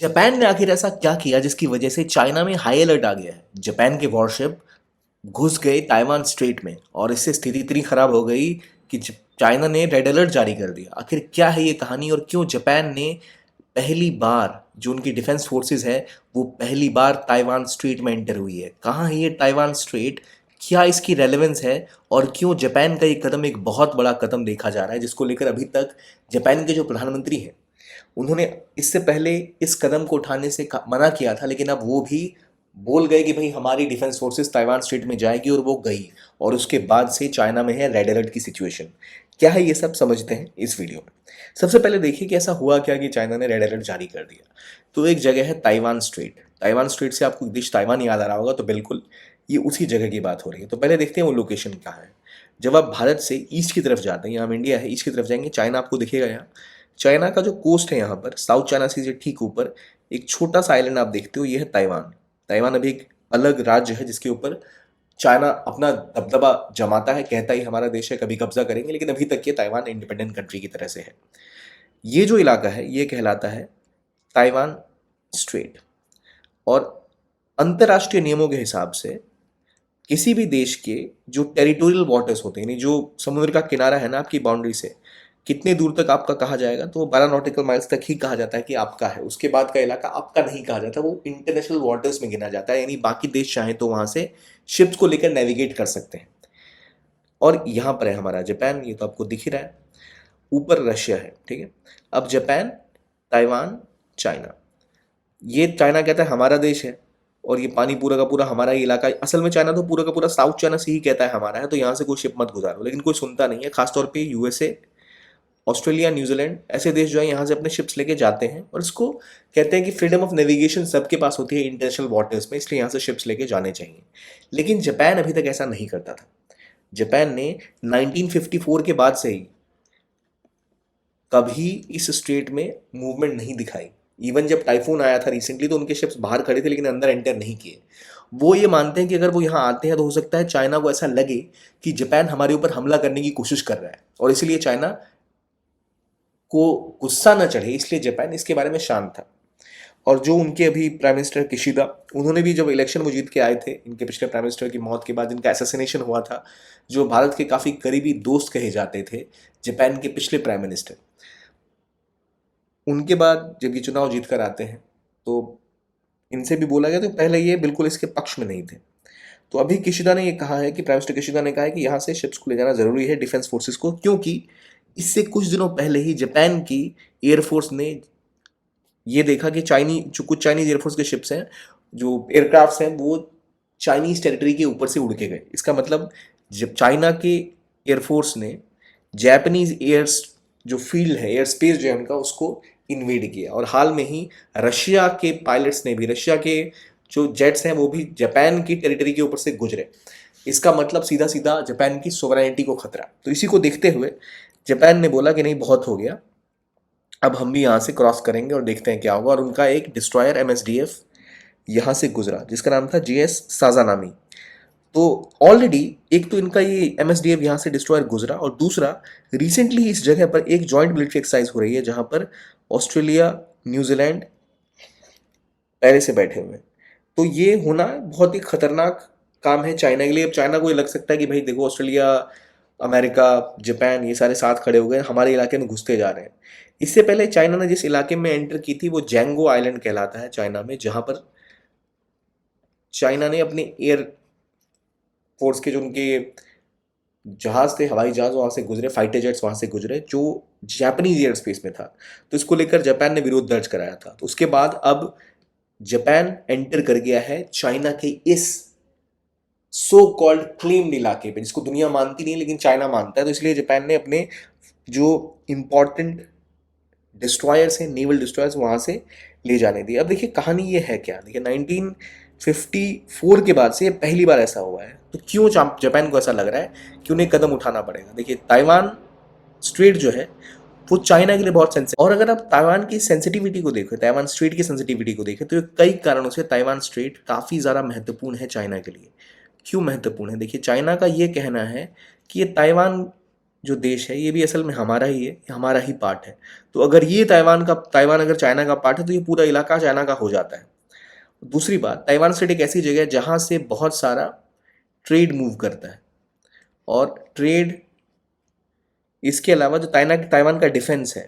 Japan ने आखिर ऐसा क्या किया जिसकी वजह से चाइना में हाई अलर्ट आ गया है। जापान के वॉरशिप घुस गए ताइवान स्ट्रेट में और इससे स्थिति इतनी खराब हो गई कि चाइना ने रेड अलर्ट जारी कर दिया। आखिर क्या है ये कहानी और क्यों जापान ने पहली बार जो उनकी डिफेंस फोर्सेस है वो पहली बार ताइवान स्ट्रेट में एंटर हुई है। कहाँ है ये ताइवान स्ट्रेट, क्या इसकी रेलेवेंस है और क्यों जापान का ये कदम एक बहुत बड़ा कदम देखा जा रहा है जिसको लेकर अभी तक जापान के जो प्रधानमंत्री हैं उन्होंने इससे पहले इस कदम को उठाने से मना किया था, लेकिन अब वो भी बोल गए कि भाई हमारी डिफेंस फोर्सेस ताइवान स्ट्रेट में जाएगी और वो गई। और उसके बाद से चाइना में है रेड अलर्ट की सिचुएशन। क्या है ये सब समझते हैं इस वीडियो में। सबसे पहले देखिए कि ऐसा हुआ क्या कि चाइना ने रेड अलर्ट जारी कर दिया। तो एक जगह है ताइवान स्ट्रेट। ताइवान स्ट्रेट से आपको देश ताइवान याद आ रहा होगा, तो बिल्कुल ये उसी जगह की बात हो रही है। तो पहले देखते हैं वो लोकेशन कहाँ है। जब आप भारत से ईस्ट की तरफ जाते हैं, यहाँ हम इंडिया है, ईस्ट की तरफ जाएंगे, चाइना आपको दिखेगा यहाँ। चाइना का जो कोस्ट है यहाँ पर साउथ चाइना सी से ठीक ऊपर एक छोटा सा आइलैंड आप देखते हो, ये है ताइवान। ताइवान अभी एक अलग राज्य है जिसके ऊपर चाइना अपना दबदबा जमाता है, कहता ही हमारा देश है, कभी कब्जा करेंगे, लेकिन अभी तक ये ताइवान इंडिपेंडेंट कंट्री की तरह से है। ये जो इलाका है ये कहलाता है ताइवान स्ट्रेट। और अंतर्राष्ट्रीय नियमों के हिसाब से किसी भी देश के जो टेरिटोरियल वाटर्स होते हैं, यानी जो समुद्र का किनारा है ना आपकी बाउंड्री से कितने दूर तक आपका कहा जाएगा, तो वो 12 नॉटिकल माइल्स तक ही कहा जाता है कि आपका है। उसके बाद का इलाका आपका नहीं कहा जाता, वो इंटरनेशनल वाटर्स में गिना जाता है। यानी बाकी देश चाहें तो वहां से शिप्स को लेकर नेविगेट कर सकते हैं। और यहाँ पर है हमारा जापान, ये तो आपको दिख ही रहा है। ऊपर रशिया है, ठीक है। अब जापान, ताइवान, चाइना, ये चाइना कहता है हमारा देश है और ये पानी पूरा का पूरा हमारा ही इलाका है। असल में चाइना तो पूरा का पूरा साउथ चाइना से ही कहता है हमारा है, तो यहाँ से कोई शिप मत गुजारो, लेकिन कोई सुनता नहीं है। खासतौर पे यूएसए, ऑस्ट्रेलिया, न्यूजीलैंड ऐसे देश जो है यहाँ से अपने शिप्स लेके जाते हैं और इसको कहते हैं कि फ्रीडम ऑफ नेविगेशन सबके पास होती है इंटरनेशनल वाटर्स में, इसलिए यहाँ से शिप्स लेके जाने चाहिए। लेकिन जापान अभी तक ऐसा नहीं करता था। जापान ने 1954 के बाद से ही कभी इस स्ट्रेट में मूवमेंट नहीं दिखाई। इवन जब टाइफून आया था रिसेंटली तो उनके शिप्स बाहर खड़े थे लेकिन अंदर एंटर नहीं किए। वो ये मानते हैं कि अगर वो यहाँ आते हैं तो हो सकता है चाइना को ऐसा लगे कि जापान हमारे ऊपर हमला करने की कोशिश कर रहा है, और इसलिए चाइना को गुस्सा न चढ़े, इसलिए जापान इसके बारे में शांत था। और जो उनके अभी प्राइम मिनिस्टर किशिदा, उन्होंने भी जब इलेक्शन वो जीत के आए थे, इनके पिछले प्राइम मिनिस्टर की मौत के बाद इनका असैसिनेशन हुआ था, जो भारत के काफ़ी करीबी दोस्त कहे जाते थे जापान के पिछले प्राइम मिनिस्टर, उनके बाद जब ये चुनाव जीत कर आते हैं तो इनसे भी बोला गया तो पहले ये बिल्कुल इसके पक्ष में नहीं थे। तो अभी किशिदा ने ये कहा है कि प्राइम मिनिस्टर किशिदा ने कहा है कि यहाँ से शिप्स को ले जाना ज़रूरी है डिफेंस फोर्सेस को, क्योंकि इससे कुछ दिनों पहले ही जापान की एयरफोर्स ने ये देखा कि जो कुछ चाइनीज एयरफोर्स के शिप्स हैं, जो एयरक्राफ्ट्स हैं, वो चाइनीज टेरिटरी के ऊपर से उड़ के गए। इसका मतलब जब चाइना के एयरफोर्स ने जापानीज एयर जो फील्ड है, एयर स्पेस जो है उनका, उसको इन्वेड किया। और हाल में ही रशिया के पायलट्स ने भी, रशिया के जो जेट्स हैं वो भी जापान की टेरिटरी के ऊपर से गुजरे। इसका मतलब सीधा सीधा जापान की सोवरेनिटी को खतरा। तो इसी को देखते हुए जापान ने बोला कि नहीं, बहुत हो गया, अब हम भी यहाँ से क्रॉस करेंगे और देखते हैं क्या होगा। और उनका एक डिस्ट्रॉयर MSDF यहाँ से गुजरा जिसका नाम था GS साजानामी। तो ऑलरेडी एक तो इनका ये MSDF यहाँ से डिस्ट्रॉयर गुजरा, और दूसरा रिसेंटली इस जगह पर एक जॉइंट मिलिट्री एक्सरसाइज हो रही है जहाँ पर ऑस्ट्रेलिया, न्यूजीलैंड पहले से बैठे हुए हैं। तो ये होना बहुत ही खतरनाक काम है चाइना के लिए। अब चाइना को ये लग सकता है कि भाई देखो, ऑस्ट्रेलिया, अमेरिका, जापान, ये सारे साथ खड़े हो गए, हमारे इलाके में घुसते जा रहे हैं। इससे पहले चाइना ने जिस इलाके में एंटर की थी वो जैंगो आइलैंड कहलाता है चाइना में, जहां पर चाइना ने अपने एयर फोर्स के जो उनके जहाज थे, हवाई जहाज वहां से गुजरे, फाइटर जेट्स वहां से गुजरे, जो जापानीज एयर स्पेस में था। तो इसको लेकर जापान ने विरोध दर्ज कराया था। तो उसके बाद अब जापान एंटर कर गया है चाइना के इस सो कॉल्ड क्लेम्ड इलाके पे, जिसको दुनिया मानती नहीं लेकिन चाइना मानता है। तो इसलिए जापान ने अपने जो इंपॉर्टेंट डिस्ट्रॉयर्स हैं, नेवल डिस्ट्रॉयर्स, वहां से ले जाने दिए। अब देखिए कहानी ये है क्या। देखिए 1954 के बाद से ये पहली बार ऐसा हुआ है। तो क्यों जापान को ऐसा लग रहा है कि उन्हें कदम उठाना पड़ेगा। देखिए ताइवान स्ट्रेट जो है वो चाइना के लिए बहुत सेंसिटिव, और अगर आप ताइवान की सेंसिटिविटी को देखें, ताइवान स्ट्रेट की सेंसिटिविटी को देखें, तो ये कई कारणों से ताइवान स्ट्रेट काफ़ी ज़्यादा महत्वपूर्ण है चाइना के लिए। क्यों महत्वपूर्ण है, देखिए चाइना का ये कहना है कि ये ताइवान जो देश है ये भी असल में हमारा ही है, ये हमारा ही पार्ट है। तो अगर ये ताइवान अगर चाइना का पार्ट है तो ये पूरा इलाका चाइना का हो जाता है। दूसरी बात, ताइवान स्टेट एक ऐसी जगह है जहाँ से बहुत सारा ट्रेड मूव करता है, और ट्रेड, इसके अलावा जो ताइवान का डिफेंस है,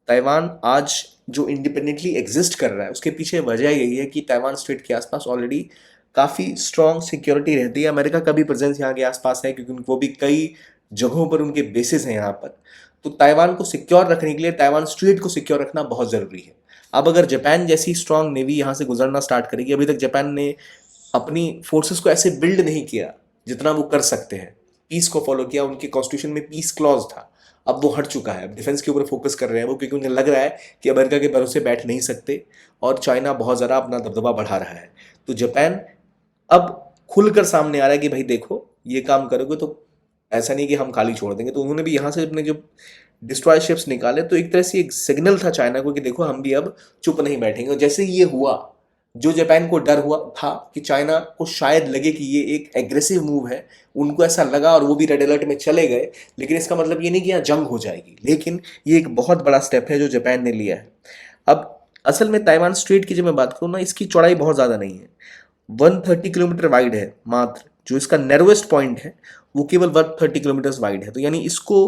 ताइवान आज जो इंडिपेंडेंटली एग्जिस्ट कर रहा है उसके पीछे वजह यही है कि ताइवान स्टेट के आसपास ऑलरेडी काफ़ी स्ट्रॉन्ग सिक्योरिटी रहती है। अमेरिका का भी प्रेजेंस यहाँ के आसपास है क्योंकि वो भी कई जगहों पर उनके बेसिस हैं यहाँ पर। तो ताइवान को सिक्योर रखने के लिए ताइवान स्ट्रेट को सिक्योर रखना बहुत ज़रूरी है। अब अगर जापान जैसी स्ट्रांग नेवी यहाँ से गुजरना स्टार्ट करेगी, अभी तक जापान ने अपनी फोर्सेस को ऐसे बिल्ड नहीं किया जितना वो कर सकते हैं, पीस को फॉलो किया, उनके कॉन्स्टिट्यूशन में पीस क्लॉज था, अब वो हट चुका है, अब डिफेंस के ऊपर फोकस कर रहे हैं वो, क्योंकि उन्हें लग रहा है कि अमेरिका के भरोसे बैठ नहीं सकते और चाइना बहुत ज़्यादा अपना दबदबा बढ़ा रहा है। तो जापान अब खुलकर सामने आ रहा है कि भाई देखो ये काम करोगे तो ऐसा नहीं कि हम खाली छोड़ देंगे। तो उन्होंने भी यहाँ से अपने जो डिस्ट्रॉय शिप्स निकाले, तो एक तरह से एक सिग्नल था चाइना को कि देखो हम भी अब चुप नहीं बैठेंगे। और जैसे ये हुआ, जो जापान को डर हुआ था कि चाइना को शायद लगे कि ये एक एग्रेसिव मूव है, उनको ऐसा लगा और वो भी रेड अलर्ट में चले गए। लेकिन इसका मतलब ये नहीं कि यहाँ जंग हो जाएगी, लेकिन ये एक बहुत बड़ा स्टेप है जो जापान ने लिया है। अब असल में ताइवान स्ट्रेट की जब मैं बात करूँ ना, इसकी चौड़ाई बहुत ज़्यादा नहीं है, 130 किलोमीटर वाइड है मात्र। जो इसका नैरोएस्ट पॉइंट है वो केवल 130 किलोमीटर वाइड है। तो यानी इसको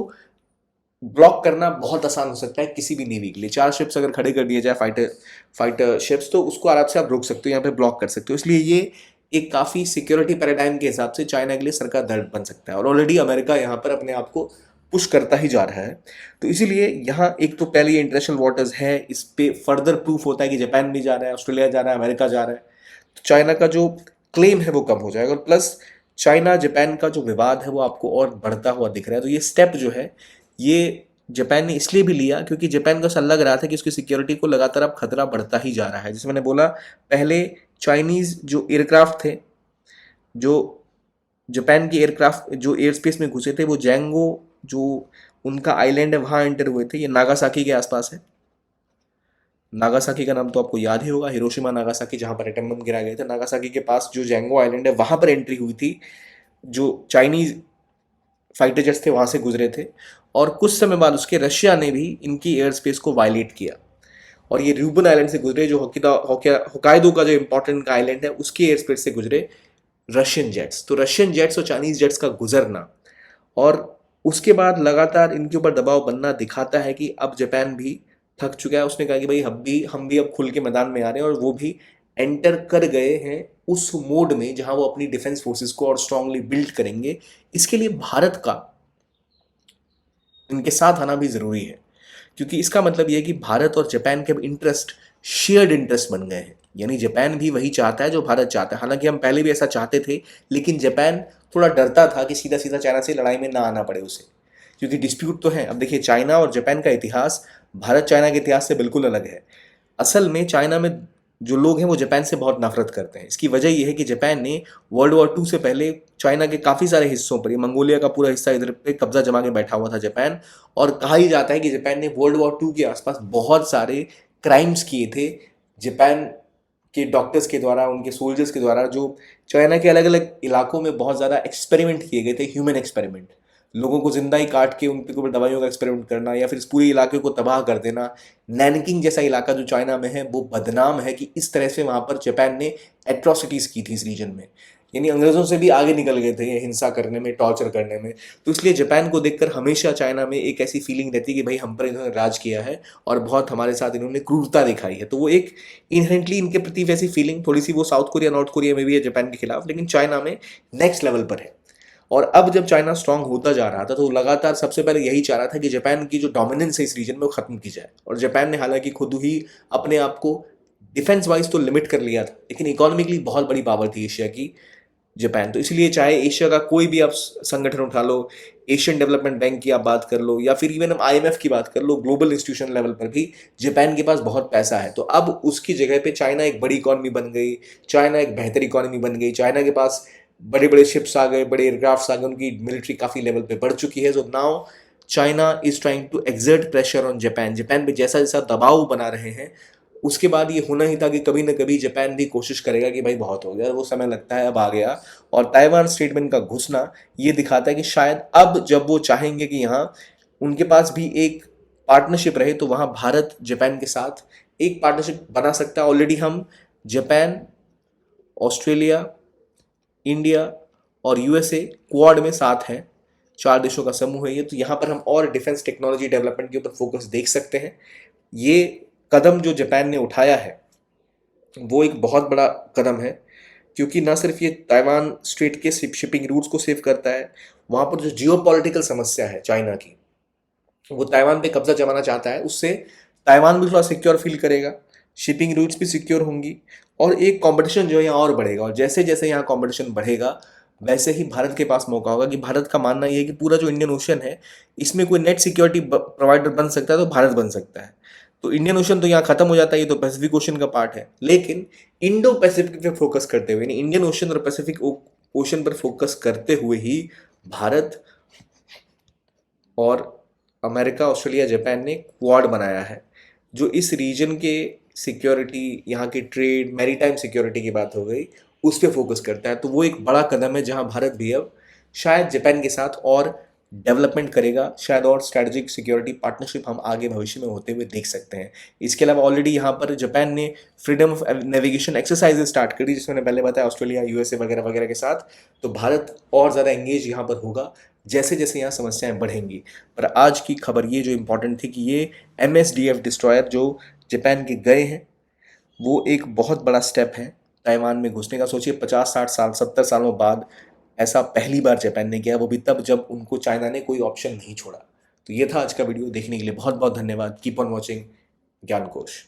ब्लॉक करना बहुत आसान हो सकता है किसी भी नेवी के लिए। 4 शिप्स अगर खड़े कर दिए जाए, फाइटर शिप्स, तो उसको आराम से आप रोक सकते हो, यहाँ पे ब्लॉक कर सकते हो। इसलिए ये एक काफ़ी सिक्योरिटी पैराडाइम के हिसाब से चाइना के लिए सर का दर्द बन सकता है। और ऑलरेडी अमेरिका यहाँ पर अपने आप को पुश करता ही जा रहा है। तो इसीलिए यहाँ एक तो पहले ये इंटरनेशनल वाटर्स है, इस पे फर्दर प्रूफ होता है कि जापान भी जा रहा है, ऑस्ट्रेलिया जा रहा है, अमेरिका जा रहा है। तो चाइना का जो क्लेम है वो कम हो जाएगा। और प्लस चाइना जापान का जो विवाद है वो आपको और बढ़ता हुआ दिख रहा है। तो ये स्टेप जो है ये जापान ने इसलिए भी लिया क्योंकि जापान को ऐसा लग रहा था कि उसकी सिक्योरिटी को लगातार अब खतरा बढ़ता ही जा रहा है। जैसे मैंने बोला, पहले चाइनीज जो एयरक्राफ्ट थे, जो जापान के एयरक्राफ्ट जो एयर स्पेस में घुसे थे, वो जैंगो जो उनका आइलैंड है वहाँ एंटर हुए थे। ये नागासाकी के आसपास है। नागासाकी का नाम तो आपको याद ही होगा, हिरोशिमा नागासाकी, जहाँ पर एटम बम गिरा गए थे। नागासाकी के पास जो जैंगो आइलैंड है वहाँ पर एंट्री हुई थी, जो चाइनीज फाइटर जेट्स थे वहाँ से गुजरे थे। और कुछ समय बाद उसके रशिया ने भी इनकी एयर स्पेस को वायलेट किया और ये रूबन आइलैंड से गुजरे, जो होकाइडो का जो इंपॉर्टेंट आइलैंड है उसके एयर स्पेस से गुजरे रशियन जेट्स। तो रशियन जेट्स और चाइनीज जेट्स का गुजरना और उसके बाद लगातार इनके ऊपर दबाव बनना दिखाता है कि अब जापान भी थक चुका है। उसने कहा कि भाई हम भी अब खुल के मैदान में आ रहे हैं, और वो भी एंटर कर गए हैं उस मोड में जहां वो अपनी डिफेंस फोर्सेस को और स्ट्रांगली बिल्ड करेंगे। इसके लिए भारत का इनके साथ आना भी ज़रूरी है, क्योंकि इसका मतलब यह है कि भारत और जापान के इंटरेस्ट शेयर्ड इंटरेस्ट बन गए हैं। यानी जापान भी वही चाहता है जो भारत चाहता है। हालांकि हम पहले भी ऐसा चाहते थे, लेकिन जापान थोड़ा डरता था कि सीधा सीधा चाइना से लड़ाई में ना आना पड़े उसे, क्योंकि डिस्प्यूट तो है। अब देखिए, चाइना और जापान का इतिहास भारत चाइना के इतिहास से बिल्कुल अलग है। असल में चाइना में जो लोग हैं वो जापान से बहुत नफरत करते हैं। इसकी वजह यह है कि जापान ने वर्ल्ड वॉर 2 से पहले चाइना के काफ़ी सारे हिस्सों पर, ये मंगोलिया का पूरा हिस्सा इधर पे कब्जा जमा के बैठा हुआ था जापान। और कहा ही जाता है कि जापान ने वर्ल्ड वॉर 2 के आसपास बहुत सारे क्राइम्स किए थे जापान के डॉक्टर्स के द्वारा, उनके सोल्जर्स के द्वारा, जो चाइना के अलग अलग इलाकों में बहुत ज़्यादा एक्सपेरिमेंट किए गए थे, ह्यूमन एक्सपेरिमेंट। लोगों को जिंदा ही काट के उनके ऊपर दवाइयों का एक्सपेरिमेंट करना, या फिर इस पूरे इलाके को तबाह कर देना। नैनकिंग जैसा इलाका जो चाइना में है वो बदनाम है कि इस तरह से वहाँ पर जापान ने एट्रोसिटीज़ की थी इस रीजन में। यानी अंग्रेज़ों से भी आगे निकल गए थे ये हिंसा करने में, टॉर्चर करने में। तो इसलिए जापान को देखकर हमेशा चाइना में एक ऐसी फीलिंग रहती है कि भाई हम पर इन्होंने राज किया है और बहुत हमारे साथ इन्होंने क्रूरता दिखाई है। तो वो एक इनहेरेंटली इनके प्रति वैसी फीलिंग थोड़ी सी वो साउथ कोरिया, नॉर्थ कोरिया में भी है जापान के खिलाफ, लेकिन चाइना में नेक्स्ट लेवल पर है। और अब जब चाइना स्ट्रांग होता जा रहा था तो लगातार सबसे पहले यही चाह रहा था कि जापान की जो डोमिनेंस है इस रीजन में वो खत्म की जाए। और जापान ने हालांकि खुद ही अपने आप को डिफेंस वाइज तो लिमिट कर लिया था, लेकिन इकोनॉमिकली बहुत बड़ी पावर थी एशिया की जापान। तो इसलिए चाहे एशिया का कोई भी आप संगठन उठा लो, एशियन डेवलपमेंट बैंक की आप बात कर लो, या फिर इवन हम IMF की बात कर लो, ग्लोबल इंस्टीट्यूशन लेवल पर भी जापान के पास बहुत पैसा है। तो अब उसकी जगह पे चाइना एक बड़ी इकॉनमी बन गई, चाइना एक बेहतर इकॉनमी बन गई, चाइना के पास बड़े बड़े शिप्स आ गए, बड़े एयरक्राफ्ट आ गए, उनकी मिलिट्री काफ़ी लेवल पे बढ़ चुकी है। So now China is trying to exert pressure on Japan. Japan पे जैसा जैसा दबाव बना रहे हैं, उसके बाद ये होना ही था कि कभी ना कभी जापान भी कोशिश करेगा कि भाई बहुत हो गया, वो समय लगता है, अब आ गया। और ताइवान स्ट्रेट में इनका घुसना ये दिखाता है कि शायद अब जब वो चाहेंगे कि यहाँ उनके पास भी एक पार्टनरशिप रहे, तो वहाँ भारत जापान के साथ एक पार्टनरशिप बना सकता है। ऑलरेडी हम जापान, ऑस्ट्रेलिया, इंडिया और यूएसए क्वाड में साथ हैं, 4 देशों का समूह है ये। तो यहाँ पर हम और डिफेंस टेक्नोलॉजी डेवलपमेंट के ऊपर फोकस देख सकते हैं। ये कदम जो जापान ने उठाया है वो एक बहुत बड़ा कदम है, क्योंकि ना सिर्फ ये ताइवान स्ट्रेट के शिपिंग रूट्स को सेव करता है, वहाँ पर जो जियोपॉलिटिकल समस्या है चाइना की, वो ताइवान पे कब्जा जमाना चाहता है, उससे ताइवान भी थोड़ा सिक्योर फील करेगा, शिपिंग रूट्स भी सिक्योर होंगी, और एक कंपटीशन जो है यहाँ और बढ़ेगा। और जैसे जैसे यहाँ कंपटीशन बढ़ेगा वैसे ही भारत के पास मौका होगा, कि भारत का मानना ये है कि पूरा जो इंडियन ओशन है इसमें कोई नेट सिक्योरिटी प्रोवाइडर बन सकता है तो भारत बन सकता है। तो इंडियन ओशन तो यहाँ खत्म हो जाता है, ये तो पैसिफिक ओशन का पार्ट है, लेकिन इंडो पैसिफिक पे फोकस करते हुए, यानी इंडियन ओशन और पैसिफिक ओशन पर फोकस करते हुए ही भारत और अमेरिका, ऑस्ट्रेलिया, जापान ने क्वाड बनाया है, जो इस रीजन के सिक्योरिटी, यहाँ की ट्रेड, मैरीटाइम सिक्योरिटी की बात हो गई, उस पर फोकस करता है। तो वो एक बड़ा कदम है जहाँ भारत भी अब शायद जापान के साथ और डेवलपमेंट करेगा, शायद और स्ट्रैटेजिक सिक्योरिटी पार्टनरशिप हम आगे भविष्य में होते हुए देख सकते हैं। इसके अलावा ऑलरेडी यहाँ पर जापान ने freedom of navigation exercise start कर दी, जिसमें मैंने पहले बताया ऑस्ट्रेलिया, यूएसए वगैरह वगैरह के साथ। तो भारत और ज़्यादा एंगेज यहाँ पर होगा जैसे जैसे यहाँ समस्याएं बढ़ेंगी। पर आज की खबर ये जो इम्पोर्टेंट थी कि ये MSDF डिस्ट्रॉयर जो जापान के गए हैं, वो एक बहुत बड़ा स्टेप है ताइवान में घुसने का। सोचिए 50-60 साल, 70 सालों बाद ऐसा पहली बार जापान ने किया, वो भी तब जब उनको चाइना ने कोई ऑप्शन नहीं छोड़ा। तो ये था आज का वीडियो, देखने के लिए बहुत बहुत धन्यवाद। कीप ऑन वॉचिंग ज्ञान कोश।